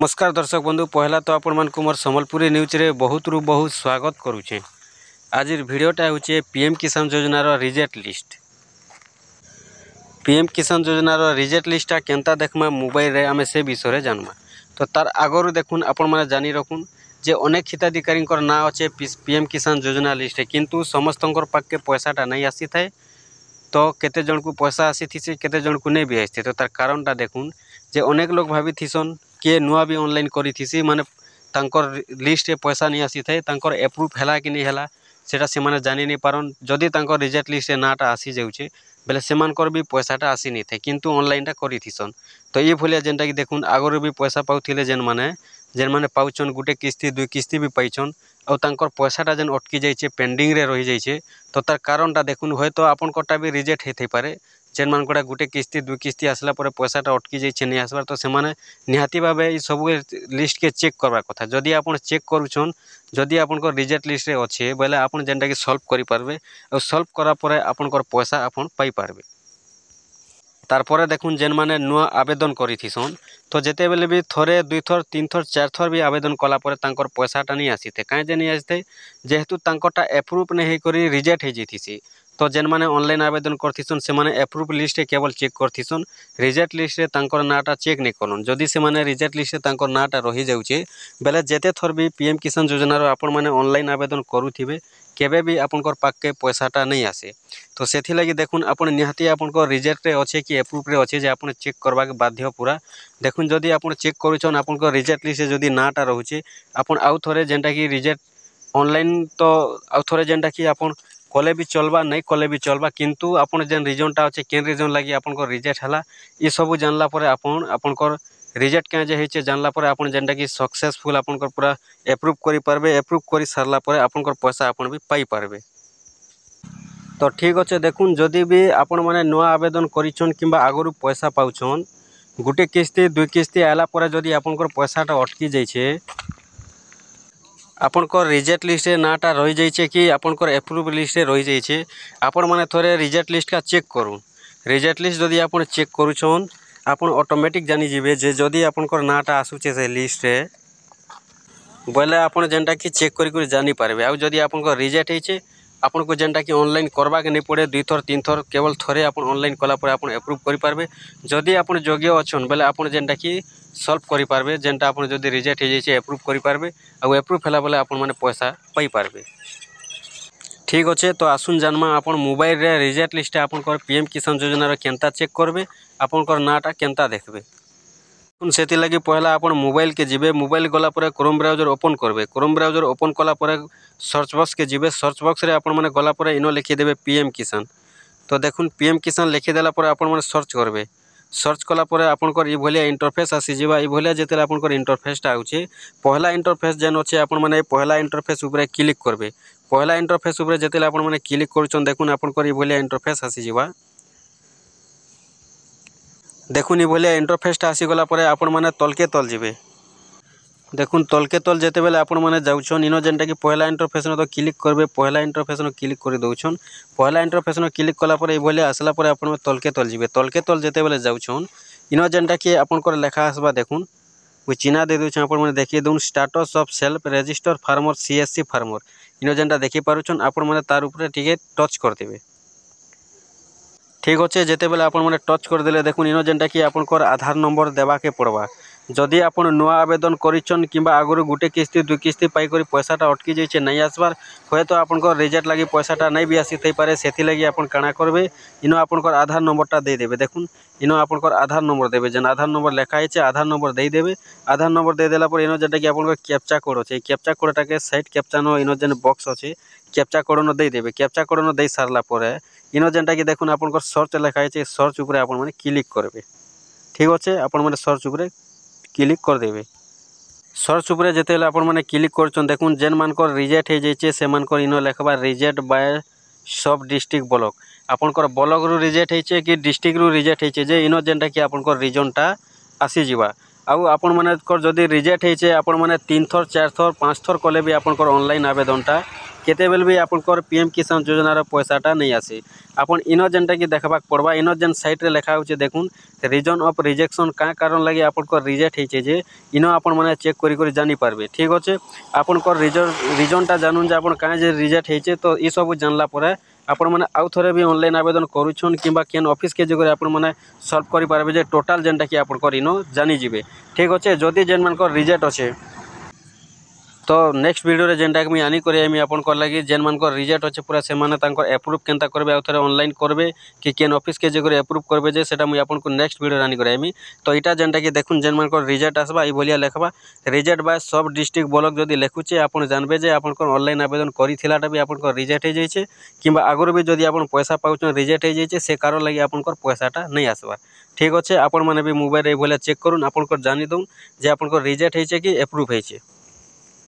नमस्कार दर्शक बंधु पहला तो आपण मानक मोर संबलपुरी न्यूज रे बहुत रु बहुत स्वागत करुचे। आज भिडियोटा होचे पीएम किसान योजनार रिजेक्ट लिस्ट। पीएम किसान योजनार रिजेक्ट लिस्टा केनता देखमा मोबाइल रे आमे से विषय रे जानमा। तो तार आगरु देखुन आपण माने जानी रखुन जे अनेक हिताधिकारी ना अच्छे पीएम किसान योजना लिस्ट किंतु समस्तंकर पाखे पैसाटा नहीं आसी थाए। तो केते जन को पैसा आसी थी केते जन को नहीं भी आसी। तो तार कारणटा देखुन जे अनेक लोग भाभी थीसन किए नुआ भी ऑनलाइन करी थी माने तांकर लिस्ट पैसा नहीं आसी थाए तांकर एप्रूव हैला कि नहीं हैला सेटा से माने जानि नहीं पारन। जदि तांकर रिजेक्ट लिस्ट नाटा आसी जाउचे बेले सेमानकर भी पैसाटा आसी नहीं थाए किंतु ऑनलाइनटा करी थीसन। तो ये भलिया जेनटा कि देखुन आगरो भी पैसा पाउथिले जेन माने पाउछन गुटे किस्ती दुई किस्ती भी पाइछन और तांकर पैसाटा जेन अटकी जाइए पेंडिंग रे रही जाइए। तो तार कारणटा देखुन होय तो आपन कोटा भी रिजेक्ट हेथै पारे जेन मानकोटा गुटे किस्ती दुई किस्ती आसला पर पैसाटा अटकी जाइए नहीं आसबार। तो सेमाने निहाती भावे ई सब लिस्ट के चेक करवा कथा। जदि आपन चेक करूछन जदि आपनकर रिजेक्ट लिस्ट रे अच्छे बेले आपन जेनटा कि सॉल्व करि पारबे और सॉल्व करा परे आपनकर पैसा आपन पाई पारबे। तारपरे देखुन जेन माने नुआ आवेदन करी थीसन तो जेते बेले भी थोरे दुई थर तीन थर चार थर भी आवेदन कला परे तांकर पैसाटा नहीं आसी थे। काहे जे नहीं आसी थे जेहेतु तांकरटा एप्रूव नहीं करी रिजेक्ट हे जैथिसी। तो जेन माने ऑनलाइन आवेदन करथिसन से माने एप्रूव लिस्ट केवल चेक करथिसन रिजेक्ट लिस्ट रे तांकर नाटा चेक नहीं करन। जदि से माने रिजेक्ट लिस्ट रे तांकर नाटा रही जाउचे बेले जेते थर भी पीएम किसान योजना रो आपण माने ऑनलाइन आवेदन करूथिबे केबे भी आपनकर पाके पैसाटा नहीं आसे। तो सेथि लगी देखुन आपण निहाती आपनकर रिजेक्ट रे अच्छे कि एप्रूव रे अच्छे जे आपण चेक करबा के बाध्य पूरा। देखुन जदि आपण चेक करूछन आपनकर रिजेक्ट लिस्ट रे जदि नाटा रहुचे आपण आउ थरे जेनटा कि रिजेक्ट ऑनलाइन तो आउ थरे जेनटा कि आपण कले भी चलबा नहीं कले भी चलबा किंतु आपण जेन रीजनटा अच्छे केन रीजन लगी आपनकर रिजेक्ट हला ये सब जानला परे आपनकर रिजेक्ट क्या जे हेचे जानला परे आपण जेनटा कि सक्सेसफुल आपनकर पूरा एप्रूव करि पारबे। एप्रूव करि सारला परे आपनकर पैसा आपण भी पाई पारबे। तो ठीक अच्छे देखुन जदि भी आपण माने नुआ आवेदन करिछन किंबा आगरु पैसा पाउछन गुटे किस्ती दुई किस्ती आला परे जदि आपनकर पैसाटा अटकी जाइछे आपनकर रिजेक्ट लिस्ट रे नाटा रही जाइछे कि आपनकर एप्रूव लिस्ट रे रही जाइछे आपण माने थोरे रिजेक्ट लिस्ट का चेक करूँ। रिजेक्ट लिस्ट जदि आपण चेक करूछन आपण ऑटोमेटिक जानि जिवे जे जदि आपनकर नाटा आसुचे से लिस्ट रे बोले आपण जेनटा कि चेक करि जानि पारबे। आ जदि आपनकर रिजेक्ट हेचे आपन को जेनटा कि ऑनलाइन करबा के नहीं पड़े दुई थर तीन थर केवल थरे आपन ऑनलाइन कला परे आपन एप्रूव करि पारबे। जदि आपन योग्य अछन बेले आपन जेनटा कि सॉल्व करि पारबे जेनटा आपन जदि रिजेक्ट हे जाइछे एप्रूव करि पारबे आ एप्रूव होला बेले आपन माने पैसा पाई पारबे। ठीक अच्छे तो आसुन जानमा आपन मोबाइल रे रिजेक्ट लिस्ट आपनकर पीएम किसान योजना रे केनता चेक करबे आपनकर नाटा केनता देखबे। से लगी पहला आप मोबाइल के जीवे मोबाइल गला पर क्रोम ब्राउजर ओपन करबे। क्रोम ब्राउजर ओपन कला पर सर्च बॉक्स के जीवे सर्च बॉक्स रे आपण माने गला पर इनो लिखिदेवे पीएम किसान। तो देखुन पीएम किसान लिखिदेला पर आपण माने सर्च करबे। सर्च कला पर आपनकर ई भलिया इंटरफेस आसी जीवा। ई भलिया जेतेला आपनकर इंटरफेसटा आउचे पहला इंटरफेस जेन अच्छे आपण माने पहला इंटरफेस ऊपर क्लिक करबे। पहला इंटरफेस ऊपर जेतेला आपण माने क्लिक करूछन देखुन आपनकर ई भलिया इंटरफेस आसी जीवा। देखुन ये भलिया इंटरफेसटा आसीगला पर आपण माने तलके तल जीवे। देखुन तलके तल जेते बेले आपण माने जाउछन इनो जेनटा कि पहला इंटरफेस न तो क्लिक करबे। पहला इंटरफेस न क्लिक कर दउछन पहला इंटरफेस न क्लिक कला पर ए भलिया आसला पर आपण तलके तल जीवे। तलके तल जेते बेले जाउछन इनो जेनटा कि आपनकर लेखा आसबा देखुन वो चिन्हा दे दउछन आपण माने देखि दउन status of self register farmer CSC farmer इनो जेनटा देखि पारुछन आपण माने तार ऊपर टिके टच कर देबे। ठीक अच्छे जेते बेले आपण माने टच कर देले देखुन इनो जेनटा कि आपनकर आधार नंबर देवा के पड़वा। जदि आपण नुआ आवेदन करिछन किंबा आगरु गुटे किस्ती दुई किस्ती पाई करी पैसाटा अटकी जाइछे नहीं आसबार होय तो आपनकर रिजेक्ट लगी पैसाटा नहीं भी आसी थई पारे। सेथि लगी आपण काना करबे इनो आपनकर आधार नंबरटा दे देबे। देखुन इनो आपनकर आधार नंबर देबे जेन आधार नंबर लेखा आइछे आधार नंबर दे देबे। आधार नंबर दे देला पर इनो जेनटा कि आपनकर कैप्चा कोड अछि कैप्चा कोडटा के साइड कैप्चा नो इनो जेन बॉक्स अछि कैप्चा कोड न दे देबे। कैप्चा कोड न दे सारला परे इनो जेनटा कि देखुन आपनकर सर्च लेखा आइछे सर्च ऊपर आपण माने क्लिक करबे। ठीक अच्छे आपण माने सर्च ऊपर क्लिक कर देबे। सर्च ऊपर जेते आपण माने क्लिक करछन देखुन जेन मानकर रिजेक्ट हे जाइछे से मानकर इनो लेखबा रिजेक्ट बाय सब डिस्ट्रिक्ट ब्लॉक। आपनकर ब्लॉक रु रिजेक्ट हेचे कि डिस्ट्रिक्ट रु रिजेक्ट हेचे जे इनो जेनटा कि आपनकर रीजनटा आसी जीवा। आउ आपण माने कर जदी रिजेक्ट हेचे आपण माने 3 थर 4 थर 5 थर कले भी आपनकर ऑनलाइन आवेदनटा केतेबेले भी आपनकर पीएम किसान योजनार पैसाटा नहीं आसी। आपन इनो जेनटा कि देखबाक पड़बा, इनो जेन साइट रे लिखा होचे देखुन रीजन ऑफ रिजेक्शन का कारण लगे आपनकर रिजेक्ट होइचे जे इनो आपन माने चेक करी जानी पारबे। ठीक अच्छे, आपनकर रीजनटा जानून जे आपन काहे जे रिजेक्ट होइचे, तो ई सब जानला परे आपण मैंने आउ थे भी ऑनलाइन आवेदन करुछन किंबा केन ऑफिस के जगह आपण मैंने सॉल्व करि पारबे जे टोटल जेनटा कि आपनकर इनो जानी जिवे। ठीक अच्छे, जदि जेन मानकर रिजेक्ट अच्छे तो नेक्स्ट वीडियो रे जेनटा कि आनी करी आमी आपनकर लगी जेन मानकर रिजेक्ट अच्छे पूरा से माने तांकर अप्रूव केनता करबे आउ थे ऑनलाइन करबे कि केन ऑफिस के जगह अप्रूव करबे जे सेटा मुई आपनको नेक्स्ट वीडियो आनी करी आमी। तो इटा जेनटा कि देखुन जेन मानकर रिजेक्ट आसबा ई भलिया लेखबा रिजेक्ट बाय सब डिस्ट्रिक्ट ब्लॉक जदि लेखुचे आपण जानबे जे आपनकर ऑनलाइन आवेदन करिथिलाटा भी आपनकर रिजेक्ट हो जाइछे किंबा आगुर भी जदि आपण पैसा पाउछन रिजेक्ट हो जाइछे से कारण लगी आपनकर पैसाटा नहीं आसबा। ठीक अच्छे, आपण माने भी मोबाइल रे भलिया चेक करूँ आपनकर जानी दउन जे आपनकर रिजेक्ट होइछे कि अप्रूव होइछे।